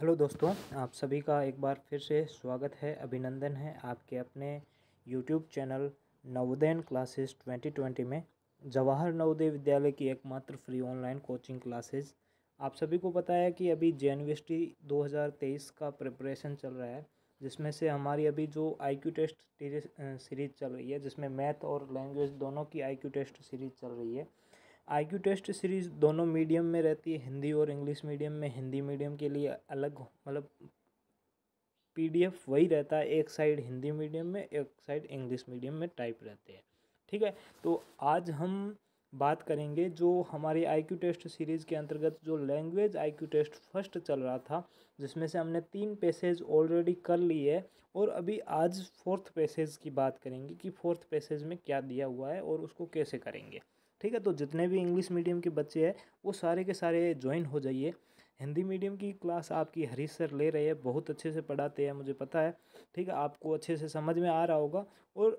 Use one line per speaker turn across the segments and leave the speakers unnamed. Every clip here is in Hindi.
हेलो दोस्तों, आप सभी का एक बार फिर से स्वागत है, अभिनंदन है आपके अपने यूट्यूब चैनल नवोदय क्लासेस 2020 में। जवाहर नवोदय विद्यालय की एकमात्र फ्री ऑनलाइन कोचिंग क्लासेस। आप सभी को पता है कि अभी JNVST 2023 का प्रिपरेशन चल रहा है, जिसमें से हमारी अभी जो IQ टेस्ट सीरीज़ चल रही है, जिसमें मैथ और लैंग्वेज दोनों की IQ टेस्ट सीरीज़ चल रही है। IQ टेस्ट सीरीज़ दोनों मीडियम में रहती है, हिंदी और इंग्लिश मीडियम में। हिंदी मीडियम के लिए अलग मतलब PDF वही रहता है, एक साइड हिंदी मीडियम में, एक साइड इंग्लिश मीडियम में टाइप रहते हैं। ठीक है, तो आज हम बात करेंगे जो हमारी IQ टेस्ट सीरीज़ के अंतर्गत जो लैंग्वेज IQ टेस्ट फर्स्ट चल रहा था, जिसमें से हमने 3 पैसेज ऑलरेडी कर ली है। और अभी आज 4th पैसेज की बात करेंगे कि 4th पैसेज में क्या दिया हुआ है और उसको कैसे करेंगे। ठीक है, तो जितने भी इंग्लिश मीडियम के बच्चे हैं वो सारे के सारे ज्वाइन हो जाइए। हिंदी मीडियम की क्लास आपकी हरीश सर ले रहे हैं, बहुत अच्छे से पढ़ाते हैं, मुझे पता है। ठीक है, आपको अच्छे से समझ में आ रहा होगा। और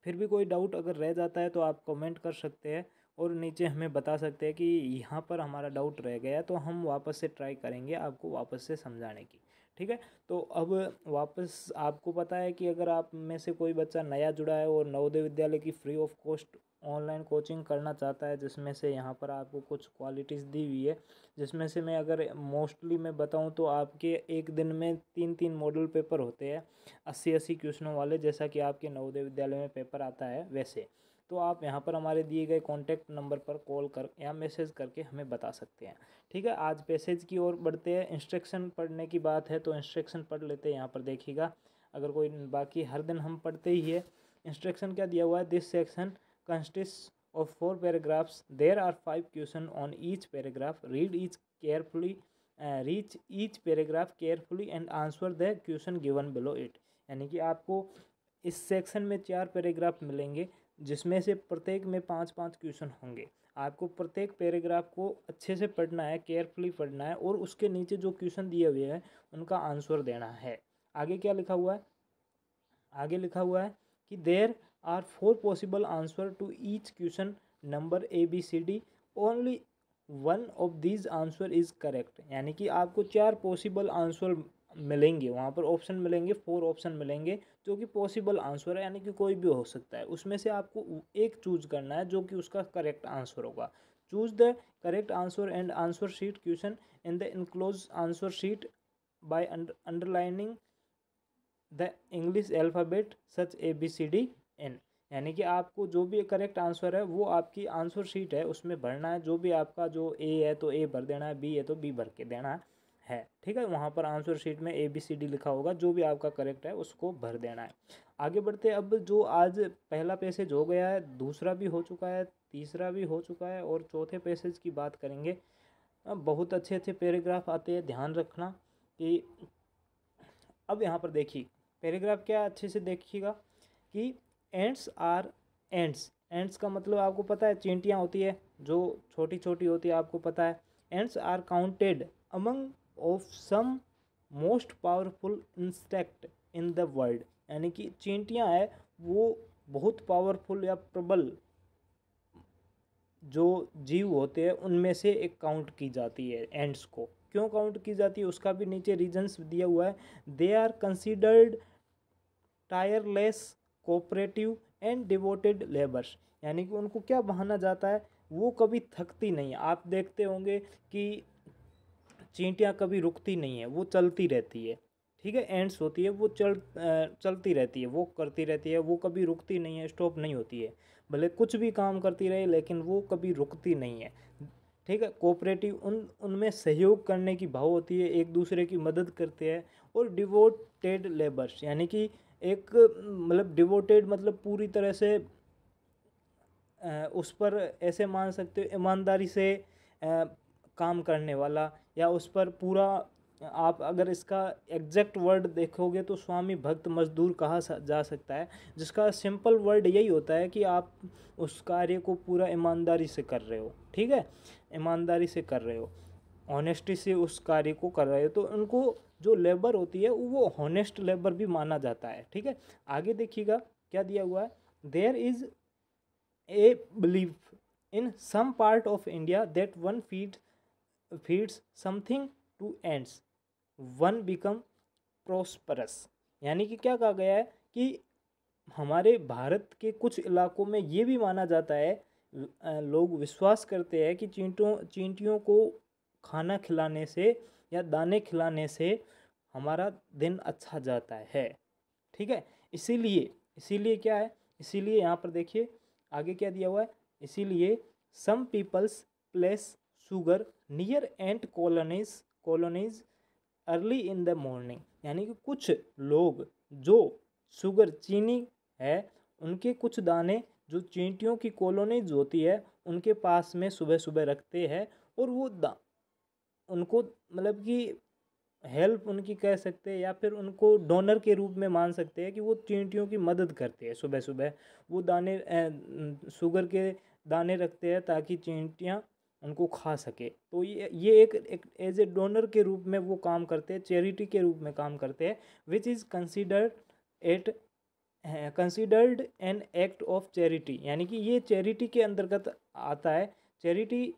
फिर भी कोई डाउट अगर रह जाता है तो आप कमेंट कर सकते हैं और नीचे हमें बता सकते हैं कि यहाँ पर हमारा डाउट रह गया, तो हम वापस से ट्राई करेंगे आपको वापस से समझाने की। ठीक है, तो अब वापस आपको पता है कि अगर आप में से कोई बच्चा नया जुड़ा है और नवोदय विद्यालय की free of cost online coaching करना चाहता है, जिसमें से यहाँ पर आपको कुछ क्वालिटीज़ दी हुई है, जिसमें से मैं अगर मोस्टली मैं बताऊँ तो आपके एक दिन में 3-3 मॉडल पेपर होते हैं, 80-80 क्वेश्चनों वाले, जैसा कि आपके नवोदय विद्यालय में पेपर आता है वैसे। तो आप यहाँ पर हमारे दिए गए कॉन्टैक्ट नंबर पर कॉल कर या मैसेज करके हमें बता सकते हैं। ठीक है, आज पैसेज की ओर बढ़ते हैं। इंस्ट्रक्शन पढ़ने की बात है तो इंस्ट्रक्शन पढ़ लेते हैं। यहाँ पर देखिएगा, अगर कोई बाकी हर दिन हम पढ़ते ही है। इंस्ट्रक्शन क्या दिया हुआ है? This section consists of 4 paragraphs. There are 5 questions on each paragraph. Read each paragraph carefully and answer the question given below it. यानी कि आपको इस सेक्शन में 4 पैराग्राफ मिलेंगे, जिसमें से प्रत्येक में 5-5 क्वेश्चन होंगे। आपको प्रत्येक पैराग्राफ को अच्छे से पढ़ना है, केयरफुली पढ़ना है और उसके नीचे जो क्वेश्चन दिए हुए हैं उनका आंसर देना है। आगे क्या लिखा हुआ है? आगे लिखा हुआ है कि there are 4 possible answer to each question number ABCD, only one of these answer is correct. यानी कि आपको 4 पॉसिबल आंसर मिलेंगे, वहाँ पर ऑप्शन मिलेंगे, 4 ऑप्शन मिलेंगे जो कि पॉसिबल आंसर है, यानी कि कोई भी हो सकता है। उसमें से आपको एक चूज करना है जो कि उसका करेक्ट आंसर होगा। Choose the correct answer and answer sheet question in the enclose answer sheet by underlining the English alphabet such ABCDN। यानी कि आपको जो भी करेक्ट आंसर है वो आपकी आंसर शीट है उसमें भरना है। जो भी आपका जो A है तो A भर देना है, B है तो B भर के देना है। ठीक है, वहाँ पर आंसर शीट में ABCD लिखा होगा, जो भी आपका करेक्ट है उसको भर देना है। आगे बढ़ते, अब जो आज पहला पैसेज हो गया है, दूसरा भी हो चुका है, तीसरा भी हो चुका है और चौथे पैसेज की बात करेंगे। अब बहुत अच्छे अच्छे पैराग्राफ आते हैं, ध्यान रखना कि अब यहाँ पर देखिए पैराग्राफ क्या, अच्छे से देखिएगा कि एंड्स आर एंड्स। एंड्स का मतलब आपको पता है, चींटियाँ होती है जो छोटी छोटी होती है, आपको पता है। Ants are counted among of some most powerful insect in the world. यानी कि चींटियाँ है वो बहुत पावरफुल या प्रबल जो जीव होते हैं उनमें से एक काउंट की जाती है। एंड्स को क्यों काउंट की जाती है उसका भी नीचे रीजन्स दिया हुआ है। They are considered tireless, cooperative and devoted labours. यानी कि उनको क्या बहाना जाता है, वो कभी थकती नहीं है। आप देखते होंगे कि चींटियाँ कभी रुकती नहीं है, वो चलती रहती है। ठीक है, एंड्स होती है वो चलती रहती है, वो करती रहती है, वो कभी रुकती नहीं है, स्टॉप नहीं होती है। भले कुछ भी काम करती रहे लेकिन वो कभी रुकती नहीं है। ठीक है, कोऑपरेटिव, उनमें सहयोग करने की भाव होती है, एक दूसरे की मदद करते हैं। और डिवोटेड लेबर्स, यानी कि एक मतलब डिवोटेड मतलब पूरी तरह से उस पर ऐसे मान सकते हो ईमानदारी से काम करने वाला, या उस पर पूरा, आप अगर इसका एग्जैक्ट वर्ड देखोगे तो स्वामी भक्त मजदूर कहा जा सकता है, जिसका सिंपल वर्ड यही होता है कि आप उस कार्य को पूरा ईमानदारी से कर रहे हो। ठीक है, ईमानदारी से कर रहे हो, ऑनेस्टी से उस कार्य को कर रहे हो, तो उनको जो लेबर होती है वो हॉनेस्ट लेबर भी माना जाता है। ठीक है, आगे देखिएगा क्या दिया हुआ है। There is a belief in some part of India that one feeds something to ants। One become prosperous. यानी कि क्या कहा गया है कि हमारे भारत के कुछ इलाकों में ये भी माना जाता है, लोग विश्वास करते हैं कि चींटियों को खाना खिलाने से या दाने खिलाने से हमारा दिन अच्छा जाता है। ठीक है, इसीलिए इसीलिए क्या है, इसीलिए यहाँ पर देखिए आगे क्या दिया हुआ है, इसीलिए some peoples place sugar near ant colonies early in the morning. यानी कि कुछ लोग जो शुगर चीनी है उनके कुछ दाने जो चींटियों की कॉलोनीज होती है उनके पास में सुबह सुबह रखते हैं, और वो उनको मतलब कि हेल्प उनकी कह सकते हैं या फिर उनको डोनर के रूप में मान सकते हैं कि वो चींटियों की मदद करते हैं। सुबह सुबह वो दाने शुगर के दाने रखते हैं ताकि चींटियाँ उनको खा सके। तो ये एक एज ए डोनर के रूप में वो काम करते हैं, चैरिटी के रूप में काम करते हैं, which is considered an act of charity. यानी कि ये चैरिटी के अंतर्गत आता है। चैरिटी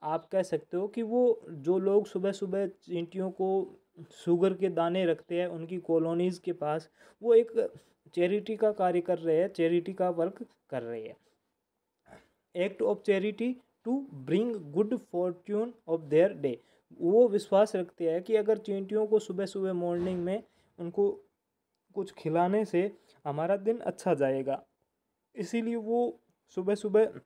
आप कह सकते हो कि वो जो लोग सुबह सुबह चींटियों को शुगर के दाने रखते हैं उनकी कॉलोनीज़ के पास, वो एक चैरिटी का कार्य कर रहे हैं, चैरिटी का वर्क कर रहे हैं। Act of charity to bring good fortune of their day. वो विश्वास रखते हैं कि अगर चींटियों को सुबह सुबह मॉर्निंग में उनको कुछ खिलाने से हमारा दिन अच्छा जाएगा, इसीलिए वो सुबह सुबह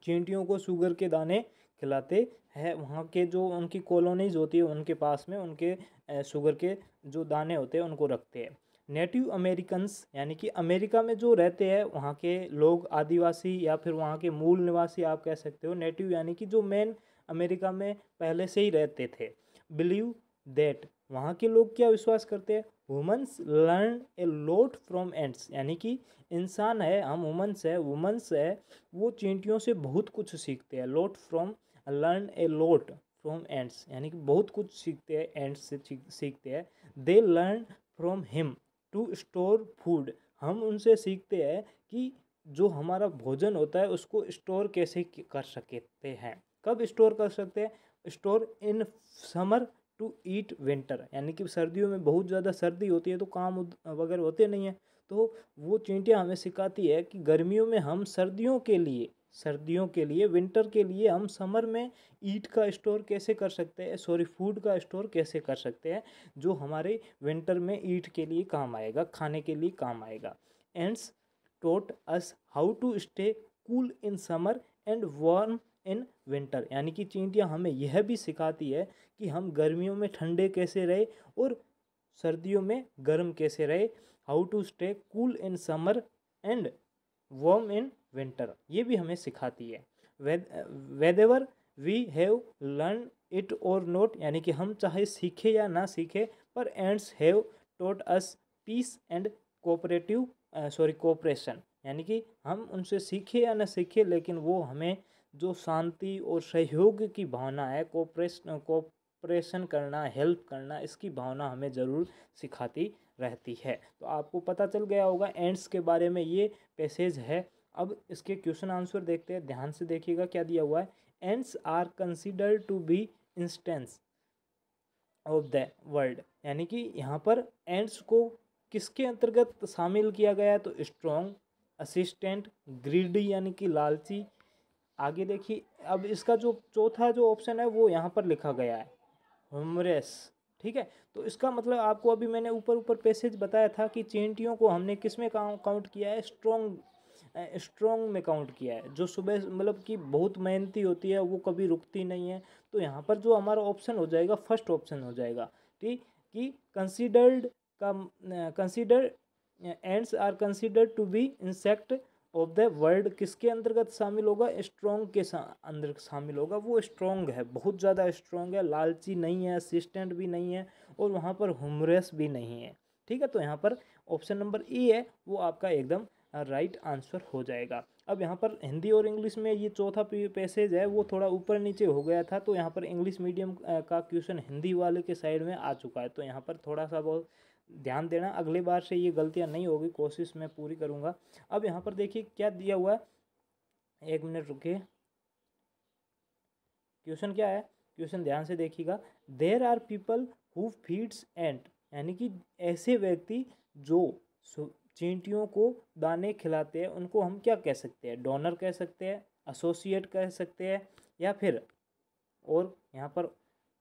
चींटियों को शुगर के दाने खिलाते हैं। वहाँ के जो उनकी कॉलोनीज होती है उनके पास में उनके शुगर के जो दाने होते हैं उनको रखते हैं। नेटिव अमेरिकन्स यानी कि अमेरिका में जो रहते हैं वहाँ के लोग, आदिवासी या फिर वहाँ के मूल निवासी आप कह सकते हो। नेटिव यानी कि जो मेन अमेरिका में पहले से ही रहते थे। बिलीव दैट, वहाँ के लोग क्या विश्वास करते हैं, women's learn a lot from ends. यानी कि इंसान है, हम वुमेंस है, वो चींटियों से बहुत कुछ सीखते हैं। Lot from, learn a lot from ends यानी कि बहुत कुछ सीखते हैं, एंड्स से सीखते हैं। They learn from him to store food, हम उनसे सीखते हैं कि जो हमारा भोजन होता है उसको स्टोर कैसे कर सकते हैं। कब स्टोर कर सकते हैं, store in summer to eat winter. यानी कि सर्दियों में बहुत ज़्यादा सर्दी होती है तो काम वगैरह होते नहीं हैं, तो वो चींटियाँ हमें सिखाती है कि गर्मियों में हम सर्दियों के लिए विंटर के लिए हम समर में ईट का स्टोर कैसे कर सकते हैं, सॉरी फूड का स्टोर कैसे कर सकते हैं जो हमारे विंटर में ईट के लिए काम आएगा, खाने के लिए काम आएगा। Ants taught us how to stay cool in summer and warm in winter. यानी कि चींटियाँ हमें यह भी सिखाती है कि हम गर्मियों में ठंडे कैसे रहे और सर्दियों में गर्म कैसे रहे। How to stay cool in summer and warm in winter, ये भी हमें सिखाती है। Whether we have learn it और नोट, यानी कि हम चाहे सीखे या ना सीखे, पर ants have taught us peace and cooperation. यानी कि हम उनसे सीखे या ना सीखे लेकिन वो हमें जो शांति और सहयोग की भावना है, कोऑपरेशन करना, हेल्प करना, इसकी भावना हमें ज़रूर सिखाती रहती है। तो आपको पता चल गया होगा एंड्स के बारे में, ये पैसेज है। अब इसके क्वेश्चन आंसर देखते हैं, ध्यान से देखिएगा क्या दिया हुआ है। Ants are considered to be instance of the world. यानी कि यहाँ पर एंड्स को किसके अंतर्गत शामिल किया गया है, तो स्ट्रॉन्ग, असिस्टेंट, ग्रीडी यानी कि लालची। आगे देखिए, अब इसका जो चौथा जो ऑप्शन है वो यहाँ पर लिखा गया है, ह्यूमरस। ठीक है, तो इसका मतलब आपको अभी मैंने ऊपर ऊपर पैसेज बताया था कि चींटियों को हमने किस में काउंट किया है, स्ट्रॉन्ग में काउंट किया है। जो सुबह मतलब कि बहुत मेहनती होती है, वो कभी रुकती नहीं है। तो यहाँ पर जो हमारा ऑप्शन हो जाएगा, फर्स्ट ऑप्शन हो जाएगा। ठीक, कि consider ants are considered to be insect of the world किसके अंतर्गत शामिल होगा, स्ट्रॉन्ग के अंदर शामिल होगा। वो स्ट्रॉन्ग है, बहुत ज़्यादा स्ट्रॉन्ग है, लालची नहीं है, असिस्टेंट भी नहीं है, और वहाँ पर ह्यूमरस भी नहीं है। ठीक है, तो यहाँ पर ऑप्शन नंबर ए है वो आपका एकदम राइट आंसर हो जाएगा। अब यहाँ पर हिंदी और इंग्लिश में ये चौथा पैसेज है वो थोड़ा ऊपर नीचे हो गया था, तो यहाँ पर इंग्लिश मीडियम का क्वेश्चन हिंदी वाले के साइड में आ चुका है, तो यहाँ पर थोड़ा सा बहुत ध्यान देना, अगली बार से ये गलतियाँ नहीं होगी, कोशिश मैं पूरी करूँगा। अब यहाँ पर देखिए क्या दिया हुआ है, एक मिनट रुकिए। क्वेश्चन क्या है, क्वेश्चन ध्यान से देखिएगा। There are people who feeds ant, यानी कि ऐसे व्यक्ति जो चींटियों को दाने खिलाते हैं उनको हम क्या कह सकते हैं? डोनर कह सकते हैं, एसोसिएट कह सकते हैं, या फिर और यहाँ पर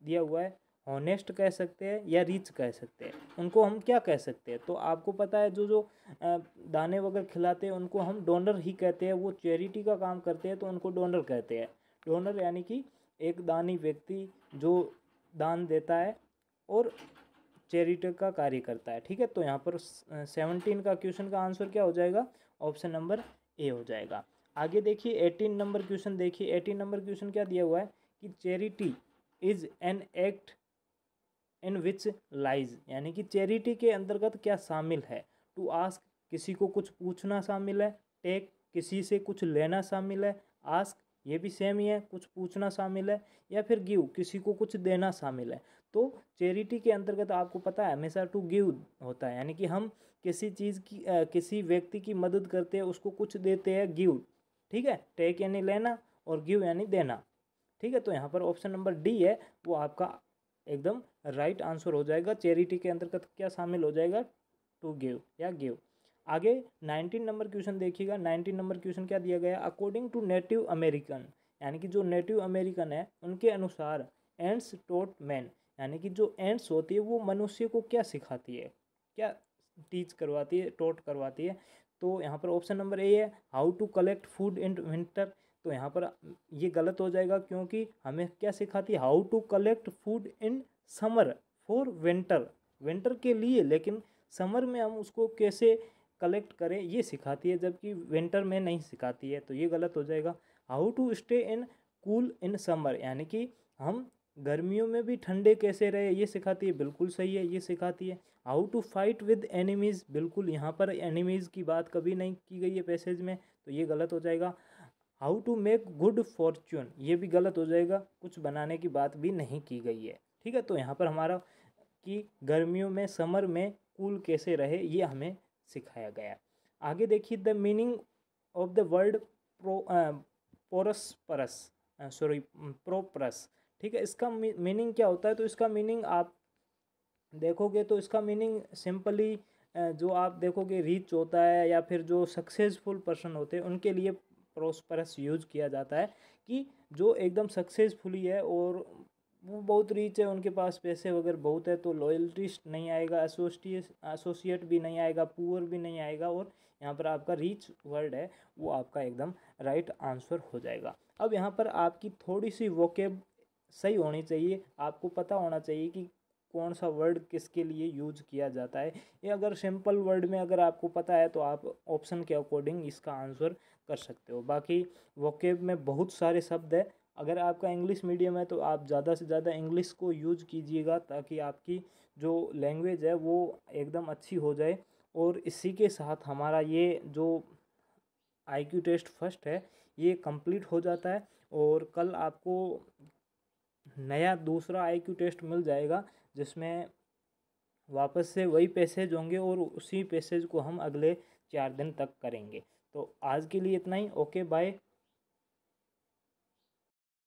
दिया हुआ है हॉनेस्ट कह सकते हैं या रिच कह सकते हैं। उनको हम क्या कह सकते हैं? तो आपको पता है जो जो दाने वगैरह खिलाते हैं उनको हम डोनर ही कहते हैं। वो चैरिटी का काम करते हैं तो उनको डोनर कहते हैं। डोनर यानी कि एक दानी व्यक्ति जो दान देता है और चैरिटी का कार्य करता है। ठीक है, तो यहाँ पर 17 का क्वेश्चन का आंसर क्या हो जाएगा? ऑप्शन नंबर ए हो जाएगा। आगे देखिए 18 नंबर क्वेश्चन देखिए। 18 नंबर क्वेश्चन क्या दिया हुआ है कि charity is an act in which lies, यानी कि चैरिटी के अंतर्गत क्या शामिल है? टू आस्क, किसी को कुछ पूछना शामिल है। टेक, किसी से कुछ लेना शामिल है। आस्क, ये भी सेम ही है, कुछ पूछना शामिल है। या फिर गिव, किसी को कुछ देना शामिल है। तो चैरिटी के अंतर्गत आपको पता है हमेशा टू गिव होता है, यानी कि हम किसी चीज़ की किसी व्यक्ति की मदद करते हैं, उसको कुछ देते हैं, गिव। ठीक है, टेक यानी लेना और गिव यानी देना। ठीक है, तो यहाँ पर ऑप्शन नंबर डी है वो आपका एकदम राइट आंसर हो जाएगा। चैरिटी के अंतर्गत क्या शामिल हो जाएगा? टू गिव या गिव। आगे 19 नंबर क्वेश्चन देखिएगा। 19 नंबर क्वेश्चन क्या दिया गया? अकॉर्डिंग टू नेटिव अमेरिकन, यानी कि जो नेटिव अमेरिकन है उनके अनुसार एंड्स टोट मैन, यानी कि जो एंड्स होती है वो मनुष्य को क्या सिखाती है, क्या टीच करवाती है, टोट करवाती है? तो यहाँ पर ऑप्शन नंबर ए है how to collect food in winter. तो यहाँ पर ये गलत हो जाएगा क्योंकि हमें क्या सिखाती है? How to collect food in summer for winter, winter के लिए, लेकिन समर में हम उसको कैसे कलेक्ट करें ये सिखाती है, जबकि विंटर में नहीं सिखाती है। तो ये गलत हो जाएगा। How to stay in cool in summer, यानी कि हम गर्मियों में भी ठंडे कैसे रहे ये सिखाती है। बिल्कुल सही है, ये सिखाती है। How to fight with enemies, बिल्कुल यहाँ पर एनिमीज़ की बात कभी नहीं की गई है पैसेज में, तो ये गलत हो जाएगा। How to make good fortune, ये भी गलत हो जाएगा, कुछ बनाने की बात भी नहीं की गई है। ठीक है, तो यहाँ पर हमारा कि गर्मियों में समर में कूल कैसे रहे ये हमें सिखाया गया। आगे देखिए the meaning of the word prosperous, sorry prosperous. ठीक है, इसका मीनिंग क्या होता है? तो इसका मीनिंग आप देखोगे तो इसका मीनिंग सिंपली जो आप देखोगे रिच होता है या फिर जो सक्सेसफुल पर्सन होते हैं उनके लिए प्रोस्परस यूज किया जाता है, कि जो एकदम सक्सेसफुली है और वो बहुत रिच है, उनके पास पैसे वगैरह बहुत है, तो लॉयल्टिस्ट नहीं आएगा, एसोसिएट भी नहीं आएगा, पुअर भी नहीं आएगा, और यहाँ पर आपका रिच वर्ड है वो आपका एकदम राइट आंसर हो जाएगा। अब यहाँ पर आपकी थोड़ी सी वोकेब सही होनी चाहिए, आपको पता होना चाहिए कि कौन सा वर्ड किसके लिए यूज किया जाता है। ये अगर सिंपल वर्ड में अगर आपको पता है तो आप ऑप्शन के अकॉर्डिंग इसका आंसर कर सकते हो। बाकी वोकेब में बहुत सारे शब्द है, अगर आपका इंग्लिश मीडियम है तो आप ज़्यादा से ज़्यादा इंग्लिश को यूज कीजिएगा ताकि आपकी जो लैंग्वेज है वो एकदम अच्छी हो जाए। और इसी के साथ हमारा ये जो IQ टेस्ट फर्स्ट है ये कंप्लीट हो जाता है, और कल आपको नया दूसरा IQ टेस्ट मिल जाएगा जिसमें वापस से वही पैसेज होंगे और उसी पैसेज को हम अगले 4 दिन तक करेंगे। तो आज के लिए इतना ही। Okay, bye.